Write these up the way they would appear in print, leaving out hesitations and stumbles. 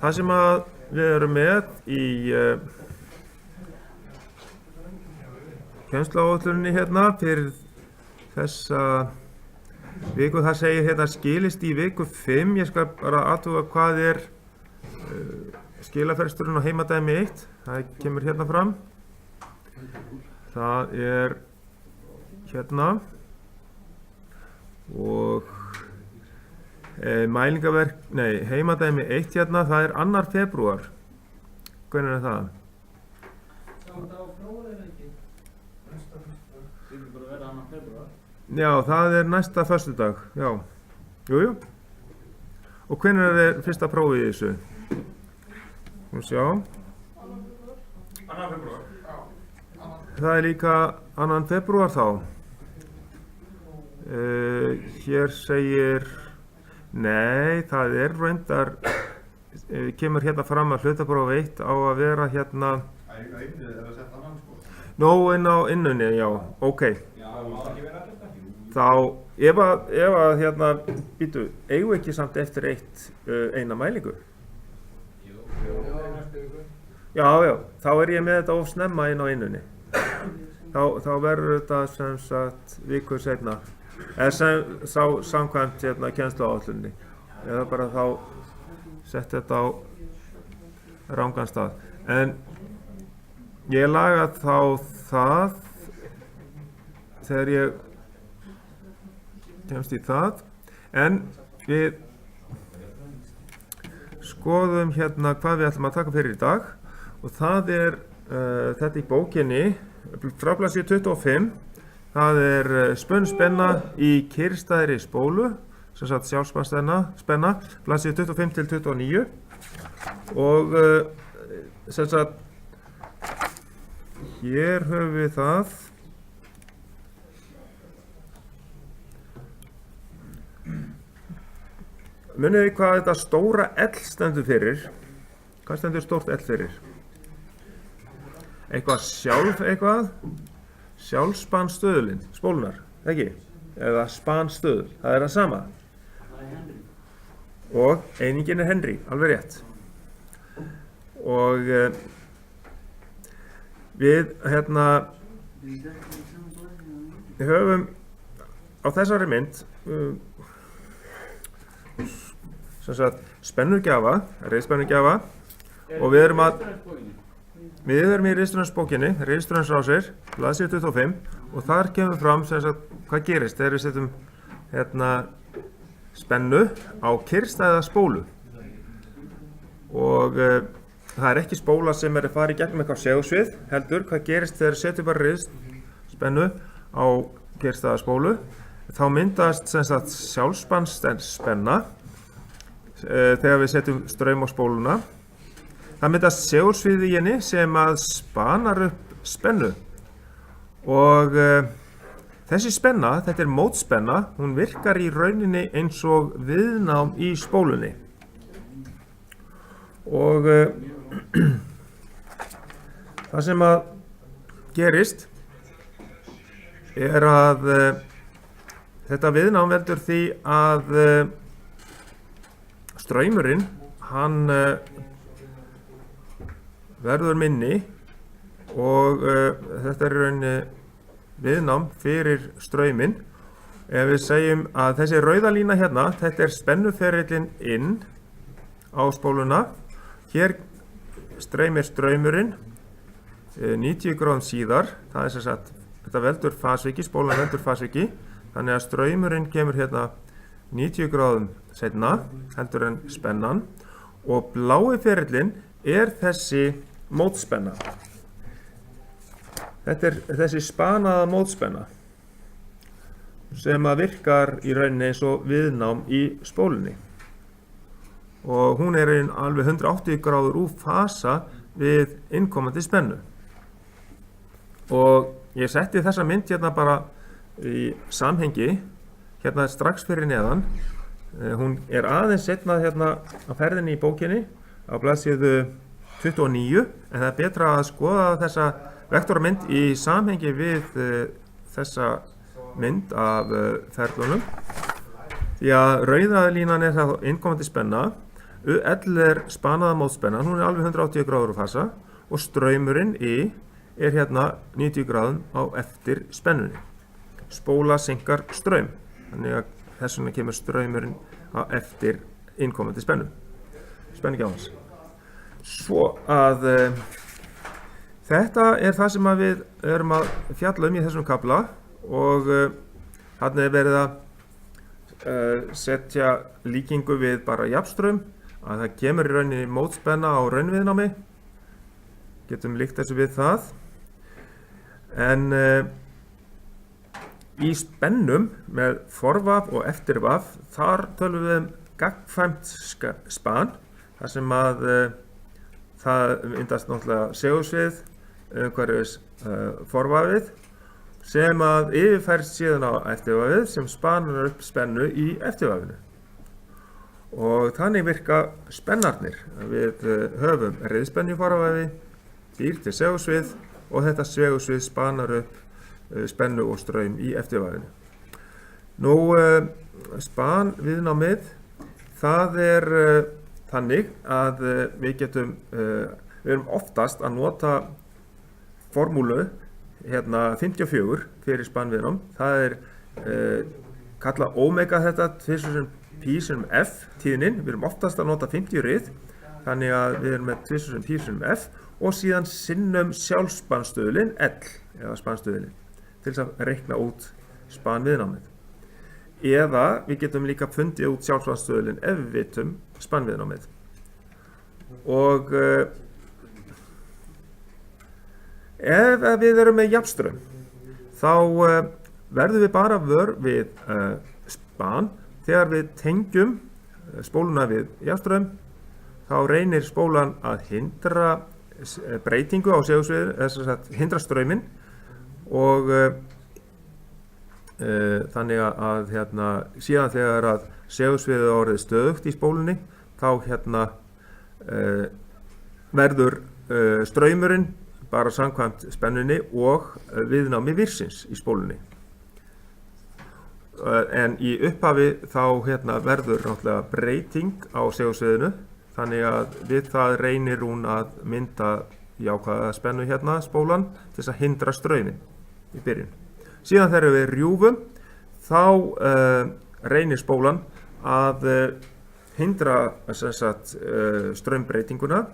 það sem að við erum með í kennsluáætluninni hérna fyrir þessa viku, það segir hérna skilist í viku 5, ég skal bara athuga hvað er skilafresturinn á heimadæmi 1, það kemur hérna fram, það er hérna og heimadæmi 1 hérna, það er 2. febrúar, hvernig er það? Já, það er næsta föstudag, já, jújú, og hvernig er fyrsta prófið í þessu? Sjá. 2. febrúar. Það er líka 2. febrúar þá. Hér segir, nei, það er reyndar, kemur hérna fram að hlutapróf 1 á að vera hérna. Nó, inn á innunni, já, ok. Þá, ef að hérna, býtu, eigum við ekki samt eftir eina mælingu? Já, þá er ég með þetta of snemma inn á innunni. Þá verður þetta sem sagt viku seinna. Eða samkvæmt hérna kennsluáætluninni. Eða bara þá sett þetta á rangan stað. En ég laga þá það þegar ég kemst í það. En við skoðum hérna hvað við ætlum að taka fyrir í dag og það er þetta í bókinni frá blaðsíðu 25, það er spunnspenna í kyrrstæðri spólu, sem sagt sjálfspannspenna, blaðsíðu 25 til 29 og sem sagt hér höfum við það munið þið hvað þetta stóra L stendur fyrir? Hvað stendur stórt L fyrir? Eitthvað sjálfspanstöðulinn, spólunar, ekki? Eða spanstöðul, það er það sama. Og einingin er Henry, alveg rétt. Og við hérna höfum á þessari mynd sem sagt spennugjafa, reiðspennugjafa og við erum í ritstjórnarsbókinni, ritstjórnarsrásir, blaðsíðu 25 og þar kemur fram sem sagt hvað gerist þegar við setjum hérna spennu á kyrrstæða spólu og það er ekki spóla sem er að fara í gegnum eitthvað segulsvið, heldur hvað gerist þegar við setjum bara ritsspennu á kyrrstæða spólu þá myndast sem sagt sjálfspannspenna þegar við setjum straum á spóluna. Það myndast segulsvið í henni sem að spanar upp spennu og þessi spenna, þetta er mótspenna, hún virkar í rauninni eins og viðnám í spólunni og það sem að gerist er að þetta viðnám veldur því að straumurinn, hann verður minni og þetta er rauninni viðnám fyrir strauminn. Ef við segjum að þessi rauða lína hérna, þetta er spennuferillinn inn á spóluna. Hér streymir straumurinn 90 gráðum síðar, það er sem sagt, þetta veldur fasviki, spólan veldur fasviki, þannig að straumurinn kemur hérna 90 gráðum seinna heldur en spennan og blái ferillinn er þessi mótspenna. Þetta er þessi spanaða mótspenna sem að virkar í rauninni eins og viðnám í spólunni og hún er alveg 180 gráður úr fasa við innkomandi spennu og ég setti þessa mynd hérna bara í samhengi hérna strax fyrir neðan. Hún er aðeins seinna hérna á ferðinni í bókinni á blaðsíðu 29 en það er betra að skoða þessa vektormynd í samhengi við þessa mynd af ferlunum því að rauða línan er það innkomandi spenna, L er spanaða mótspennan, hún er alveg 180 gráður á fasa og straumurinn I er hérna 90 gráðum á eftir spennunni. Spóla synkar straum, þannig að þess vegna kemur straumurinn á eftir innkomandi spennugjáðans. Svo að þetta er það sem að við erum að fjalla í þessum kafla og þarna er verið að setja líkingu við bara jafnstraum, að það kemur í rauninni mótspenna á raunviðnámi, getum líkt þessu við það, en í spennum með forvaf og eftirvaf, þar tölum við gagnkvæmt span, þar sem að það myndast náttúrulega segulsvið umhverfis forvafið, sem að yfirfærst síðan á eftirvafið sem spanar upp spennu í eftirvafinu. Og þannig virka spennarnir. Við höfum reiðspennu í forvafi, býr til segulsvið og þetta segulsvið spanar upp spennu og straum í eftirvafinu. Nú, spanviðnámið, það er þannig að við erum oftast að nota formúlu hérna 54 fyrir spanviðnám. Það er kallað omega þetta tvisvar pi sinnum f tíðnin. Við erum oftast að nota 50 rið, þannig að við erum með tvisvar pi sinnum f og síðan sinnum sjálfspanstöðulinn L eða spanstöðulinn til þess að reikna út spanviðnámið. Eða við getum líka fundið út sjálfspanstöðulinn ef við vitum spanviðnámið. Og ef við erum með jafnstraum, þá verðum við bara vör við span. Þegar við tengjum spóluna við jafnstraum, þá reynir spólan að hindra breytingu á segulsviðinu, þess að hindra strauminn og þannig að síðan þegar að segulsviðið er orðið stöðugt í spólunni, þá verður straumurinn bara samkvæmt spennunni og viðnámi virsins í spólunni. En í upphafi þá verður náttúrulega breyting á segulsviðinu, þannig að við það reynir hún að mynda jákvæða spennu spólan til þess að hindra strauminn í byrjun. Síðan þegar við rjúfum, þá reynir spólan að hindra straumbreytinguna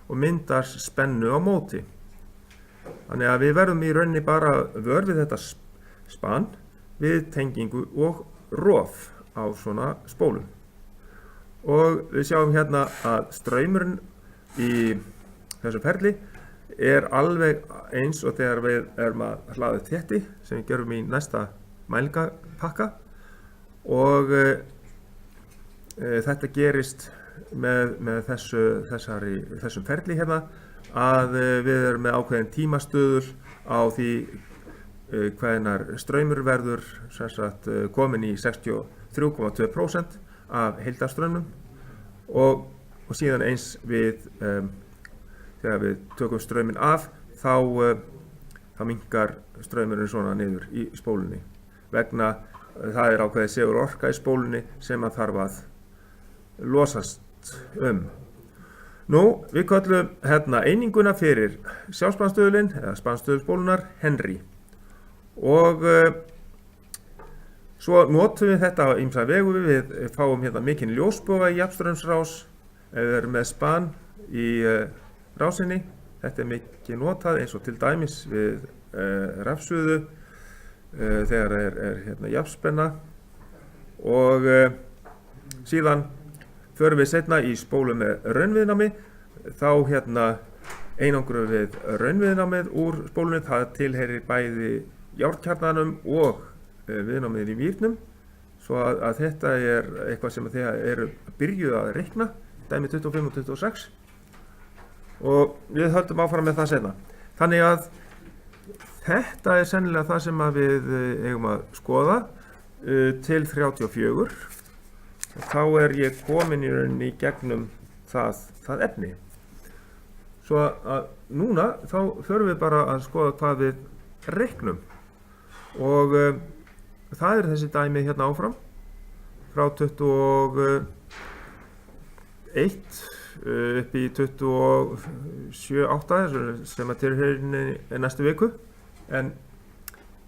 og myndar spennu á móti. Þannig að við verðum í rauninni bara vör við þetta span við tengingu og rof á svona spólum. Og við sjáum hérna að straumurinn í þessu ferli er alveg eins og þegar við erum að hlaða þétti sem við gerum í næsta mælingapakka og þetta gerist með þessum ferli að við erum með ákveðin tímastöður á því hvenær straumur verður komin í 63,2% af heildarstraumnum og síðan eins við þegar við tökum strauminn af þá minnkar straumurinn svona niður í spólunni vegna það er ákveðið segulorka í spólunni sem að þarf að losast Nú, við köllum eininguna fyrir sjálfspanstöðulinn eða spanstöðulspólunar Henry og svo notum við þetta á ýmsa vegu. Við fáum mikinn ljósboga í jafnstraumsrás ef við erum með span í rásinni. Þetta er mikið notað eins og til dæmis við rafsuðu þegar er jafnspenna og síðan förum við seinna í spólu með raunviðnámi, þá einangrum við raunviðnámið úr spólunni, það tilheyrir bæði járnkjarnanum og viðnámið í mýrnum, svo að þetta er eitthvað sem þeir eru byrjuð að reikna, dæmi 25 og 26, og við höldum áfram með það seinna. Þannig að þetta er sennilega það sem við eigum að skoða til 34. Þá er ég komin í rauninni í gegnum það efni. Svo að núna þá förum við bara að skoða hvað við reiknum og það er þessi dæmi áfram frá upp í 27-8 sem að tilheyrinni næstu viku, en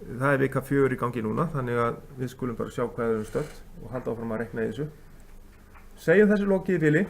það er vika 4 í gangi núna, þannig að við skulum bara sjá hvað við erum stödd og halda áfram að reikna í þessu. Segjum þessu lokið í bili.